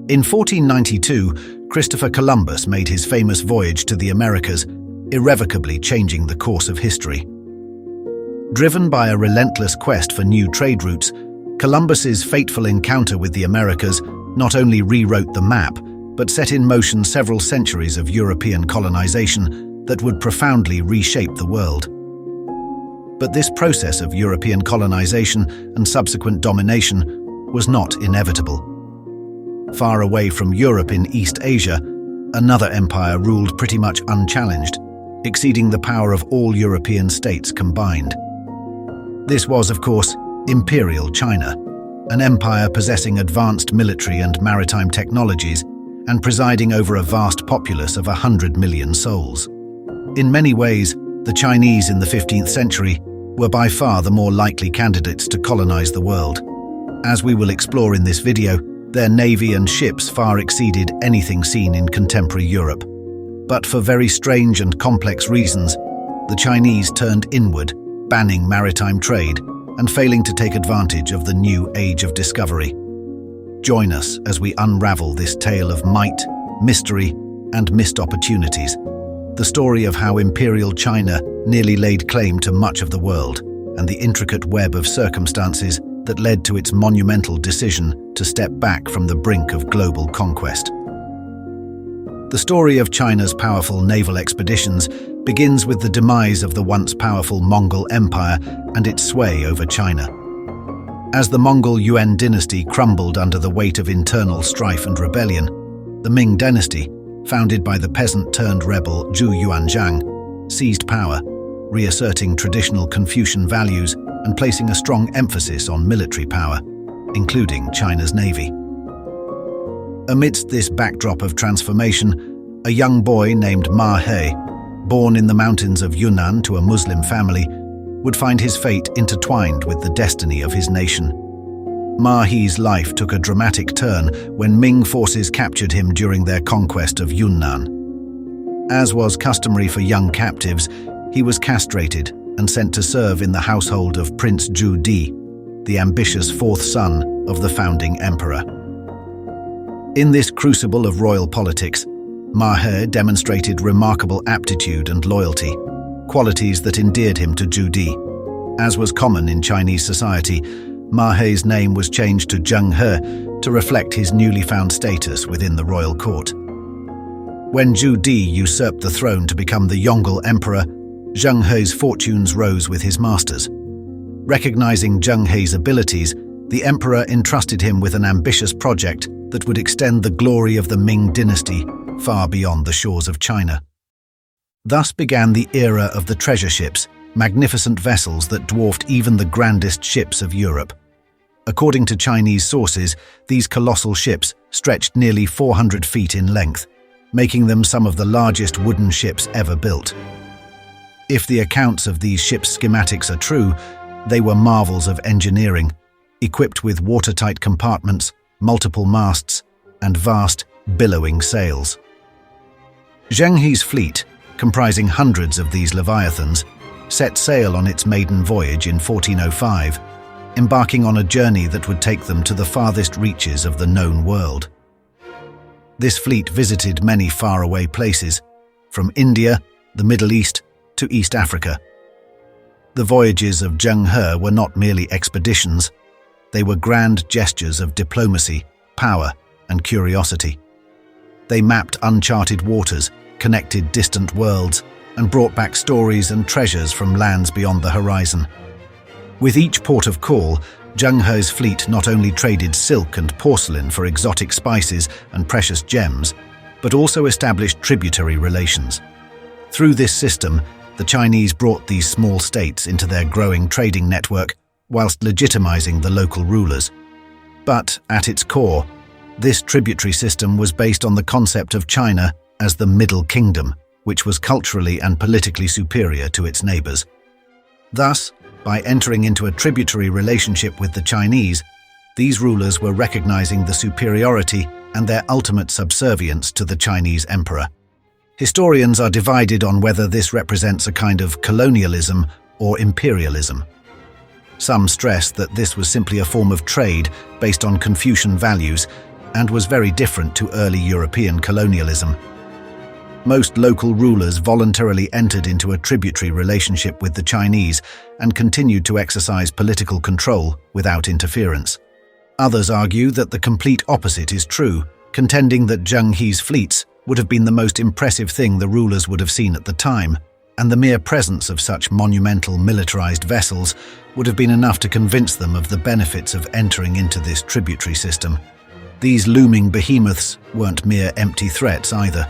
In 1492, Christopher Columbus made his famous voyage to the Americas, irrevocably changing the course of history. Driven by a relentless quest for new trade routes, Columbus's fateful encounter with the Americas not only rewrote the map, but set in motion several centuries of European colonization that would profoundly reshape the world. But this process of European colonization and subsequent domination was not inevitable. Far away from Europe in East Asia, another empire ruled pretty much unchallenged, exceeding the power of all European states combined. This was, of course, Imperial China, an empire possessing advanced military and maritime technologies and presiding over a vast populace of 100 million souls. In many ways, the Chinese in the 15th century were by far the more likely candidates to colonize the world. As we will explore in this video, their navy and ships far exceeded anything seen in contemporary Europe. But for very strange and complex reasons, the Chinese turned inward, banning maritime trade and failing to take advantage of the new age of discovery. Join us as we unravel this tale of might, mystery, and missed opportunities. The story of how Imperial China nearly laid claim to much of the world, and the intricate web of circumstances that led to its monumental decision to step back from the brink of global conquest. The story of China's powerful naval expeditions begins with the demise of the once powerful Mongol Empire and its sway over China. As the Mongol Yuan dynasty crumbled under the weight of internal strife and rebellion, the Ming dynasty, founded by the peasant-turned-rebel Zhu Yuanzhang, seized power, reasserting traditional Confucian values and placing a strong emphasis on military power, including China's navy. Amidst this backdrop of transformation, a young boy named Ma He, born in the mountains of Yunnan to a Muslim family, would find his fate intertwined with the destiny of his nation. Ma He's life took a dramatic turn when Ming forces captured him during their conquest of Yunnan. As was customary for young captives, he was castrated and sent to serve in the household of Prince Zhu Di, the ambitious fourth son of the founding emperor. In this crucible of royal politics, Ma He demonstrated remarkable aptitude and loyalty, qualities that endeared him to Zhu Di. As was common in Chinese society, Ma He's name was changed to Zheng He to reflect his newly found status within the royal court. When Zhu Di usurped the throne to become the Yongle emperor, Zheng He's fortunes rose with his masters. Recognizing Zheng He's abilities, the emperor entrusted him with an ambitious project that would extend the glory of the Ming dynasty far beyond the shores of China. Thus began the era of the treasure ships, magnificent vessels that dwarfed even the grandest ships of Europe. According to Chinese sources, these colossal ships stretched nearly 400 feet in length, making them some of the largest wooden ships ever built. If the accounts of these ships' schematics are true, they were marvels of engineering, equipped with watertight compartments, multiple masts, and vast, billowing sails. Zheng He's fleet, comprising hundreds of these leviathans, set sail on its maiden voyage in 1405, embarking on a journey that would take them to the farthest reaches of the known world. This fleet visited many faraway places, from India, the Middle East, to East Africa. The voyages of Zheng He were not merely expeditions, they were grand gestures of diplomacy, power, and curiosity. They mapped uncharted waters, connected distant worlds, and brought back stories and treasures from lands beyond the horizon. With each port of call, Zheng He's fleet not only traded silk and porcelain for exotic spices and precious gems, but also established tributary relations. Through this system, the Chinese brought these small states into their growing trading network whilst legitimizing the local rulers. But, at its core, this tributary system was based on the concept of China as the Middle Kingdom, which was culturally and politically superior to its neighbors. Thus, by entering into a tributary relationship with the Chinese, these rulers were recognizing the superiority and their ultimate subservience to the Chinese emperor. Historians are divided on whether this represents a kind of colonialism or imperialism. Some stress that this was simply a form of trade based on Confucian values, and was very different to early European colonialism. Most local rulers voluntarily entered into a tributary relationship with the Chinese and continued to exercise political control without interference. Others argue that the complete opposite is true, contending that Zheng He's fleets would have been the most impressive thing the rulers would have seen at the time, and the mere presence of such monumental militarized vessels would have been enough to convince them of the benefits of entering into this tributary system. These looming behemoths weren't mere empty threats either.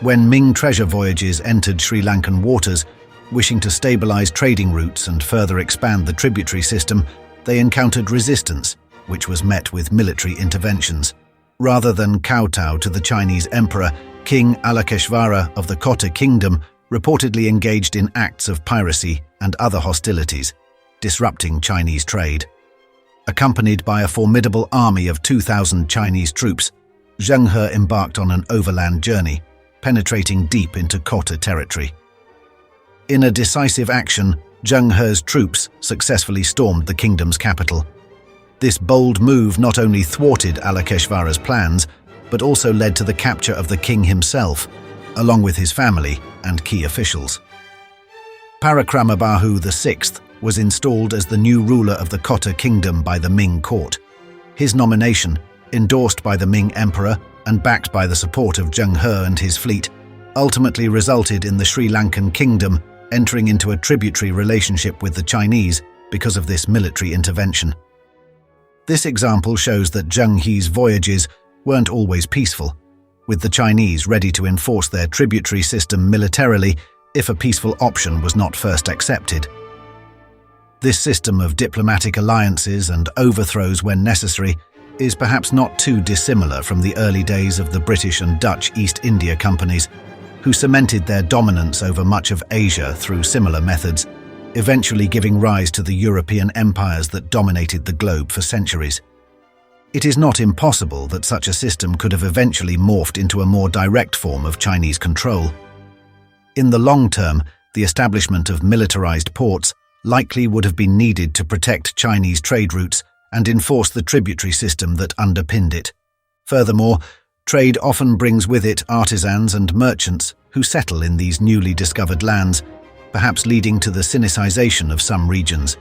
When Ming treasure voyages entered Sri Lankan waters, wishing to stabilize trading routes and further expand the tributary system, they encountered resistance, which was met with military interventions. Rather than kowtow to the Chinese emperor, King Alakeshvara of the Kota Kingdom reportedly engaged in acts of piracy and other hostilities, disrupting Chinese trade. Accompanied by a formidable army of 2,000 Chinese troops, Zheng He embarked on an overland journey, penetrating deep into Kota territory. In a decisive action, Zheng He's troops successfully stormed the kingdom's capital. This bold move not only thwarted Alakeshvara's plans, but also led to the capture of the king himself, along with his family and key officials. Parakramabahu VI was installed as the new ruler of the Kota kingdom by the Ming court. His nomination, endorsed by the Ming emperor and backed by the support of Zheng He and his fleet, ultimately resulted in the Sri Lankan kingdom entering into a tributary relationship with the Chinese because of this military intervention. This example shows that Zheng He's voyages weren't always peaceful, with the Chinese ready to enforce their tributary system militarily if a peaceful option was not first accepted. This system of diplomatic alliances and overthrows when necessary is perhaps not too dissimilar from the early days of the British and Dutch East India companies, who cemented their dominance over much of Asia through similar methods, eventually giving rise to the European empires that dominated the globe for centuries. It is not impossible that such a system could have eventually morphed into a more direct form of Chinese control. In the long term, the establishment of militarized ports likely would have been needed to protect Chinese trade routes and enforce the tributary system that underpinned it. Furthermore, trade often brings with it artisans and merchants who settle in these newly discovered lands, perhaps leading to the Sinicization of some regions.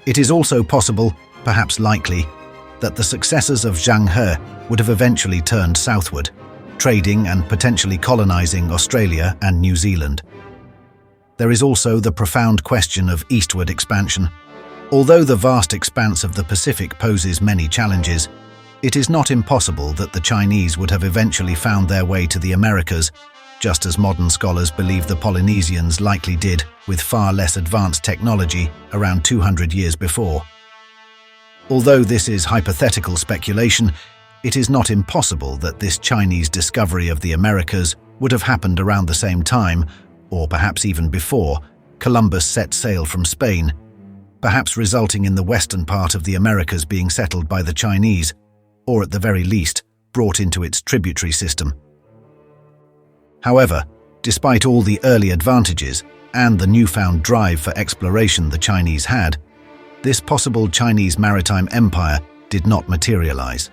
It is also possible, perhaps likely, that the successors of Zheng He would have eventually turned southward, trading and potentially colonizing Australia and New Zealand. There is also the profound question of eastward expansion. Although the vast expanse of the Pacific poses many challenges, it is not impossible that the Chinese would have eventually found their way to the Americas, just as modern scholars believe the Polynesians likely did with far less advanced technology around 200 years before. Although this is hypothetical speculation, it is not impossible that this Chinese discovery of the Americas would have happened around the same time, or perhaps even before, Columbus set sail from Spain, perhaps resulting in the western part of the Americas being settled by the Chinese, or at the very least, brought into its tributary system. However, despite all the early advantages and the newfound drive for exploration the Chinese had, this possible Chinese maritime empire did not materialize.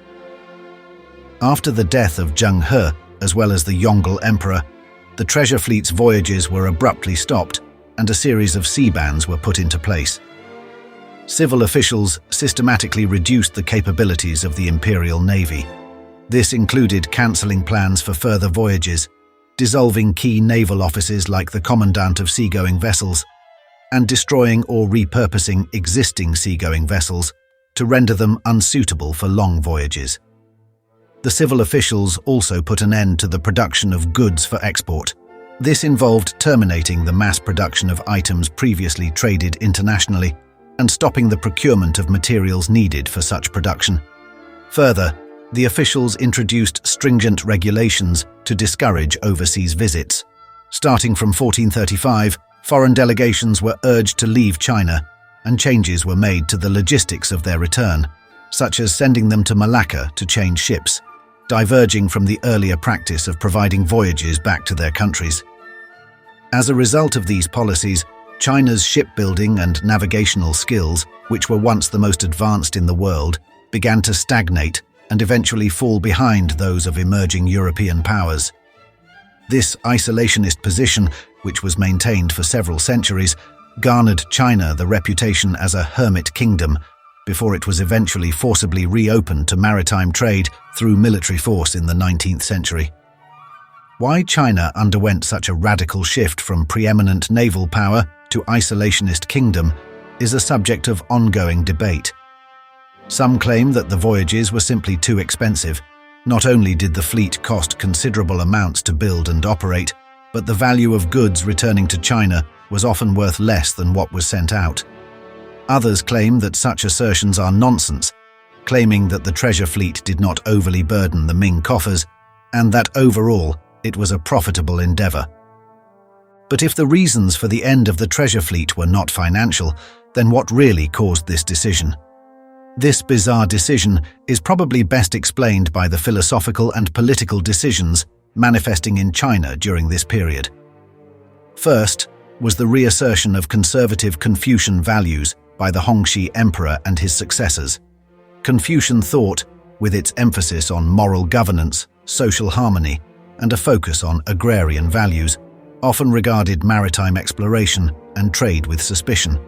After the death of Zheng He, as well as the Yongle Emperor, the treasure fleet's voyages were abruptly stopped and a series of sea bans were put into place. Civil officials systematically reduced the capabilities of the Imperial Navy. This included cancelling plans for further voyages, dissolving key naval offices like the Commandant of Seagoing Vessels, and destroying or repurposing existing seagoing vessels to render them unsuitable for long voyages. The civil officials also put an end to the production of goods for export. This involved terminating the mass production of items previously traded internationally and stopping the procurement of materials needed for such production. Further, the officials introduced stringent regulations to discourage overseas visits. Starting from 1435, foreign delegations were urged to leave China, and changes were made to the logistics of their return, such as sending them to Malacca to change ships, diverging from the earlier practice of providing voyages back to their countries. As a result of these policies, China's shipbuilding and navigational skills, which were once the most advanced in the world, began to stagnate and eventually fall behind those of emerging European powers. This isolationist position, which was maintained for several centuries, garnered China the reputation as a hermit kingdom before it was eventually forcibly reopened to maritime trade through military force in the 19th century. Why China underwent such a radical shift from preeminent naval power to isolationist kingdom is a subject of ongoing debate. Some claim that the voyages were simply too expensive. Not only did the fleet cost considerable amounts to build and operate, but the value of goods returning to China was often worth less than what was sent out. Others claim that such assertions are nonsense, claiming that the treasure fleet did not overly burden the Ming coffers, and that overall it was a profitable endeavor. But if the reasons for the end of the treasure fleet were not financial, then what really caused this decision? This bizarre decision is probably best explained by the philosophical and political decisions manifesting in China during this period. First was the reassertion of conservative Confucian values by the Hongxi Emperor and his successors. Confucian thought, with its emphasis on moral governance, social harmony, and a focus on agrarian values, often regarded maritime exploration and trade with suspicion.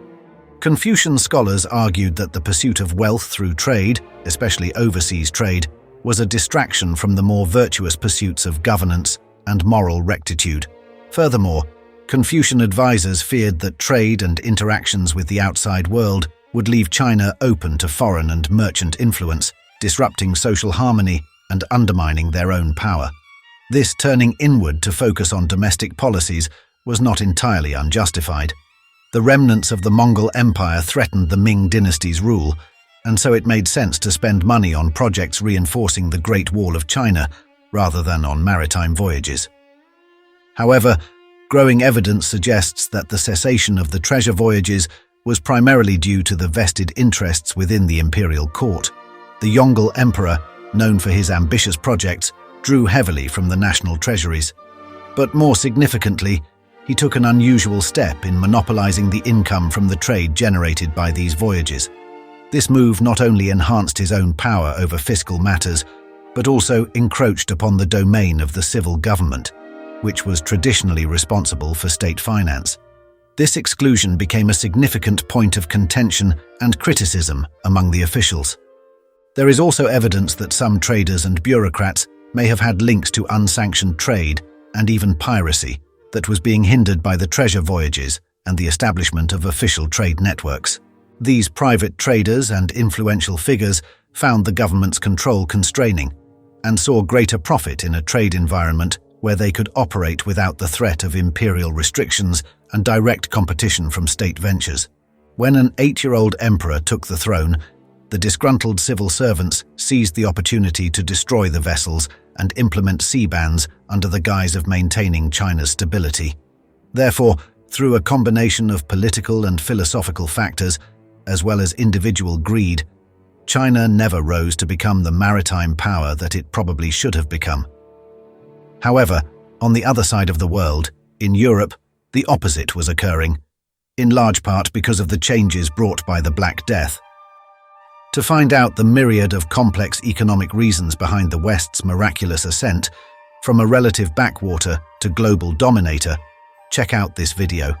Confucian scholars argued that the pursuit of wealth through trade, especially overseas trade, was a distraction from the more virtuous pursuits of governance and moral rectitude. Furthermore, Confucian advisors feared that trade and interactions with the outside world would leave China open to foreign and merchant influence, disrupting social harmony and undermining their own power. This turning inward to focus on domestic policies was not entirely unjustified. The remnants of the Mongol Empire threatened the Ming dynasty's rule, and so it made sense to spend money on projects reinforcing the Great Wall of China rather than on maritime voyages. However, growing evidence suggests that the cessation of the treasure voyages was primarily due to the vested interests within the imperial court. The Yongle Emperor, known for his ambitious projects, drew heavily from the national treasuries. But more significantly, he took an unusual step in monopolizing the income from the trade generated by these voyages. This move not only enhanced his own power over fiscal matters, but also encroached upon the domain of the civil government, which was traditionally responsible for state finance. This exclusion became a significant point of contention and criticism among the officials. There is also evidence that some traders and bureaucrats may have had links to unsanctioned trade and even piracy that was being hindered by the treasure voyages and the establishment of official trade networks. These private traders and influential figures found the government's control constraining and saw greater profit in a trade environment where they could operate without the threat of imperial restrictions and direct competition from state ventures. When an 8-year-old emperor took the throne, the disgruntled civil servants seized the opportunity to destroy the vessels and implement sea bans under the guise of maintaining China's stability. Therefore, through a combination of political and philosophical factors, as well as individual greed, China never rose to become the maritime power that it probably should have become. However, on the other side of the world, in Europe, the opposite was occurring, in large part because of the changes brought by the Black Death. To find out the myriad of complex economic reasons behind the West's miraculous ascent, from a relative backwater to global dominator, check out this video.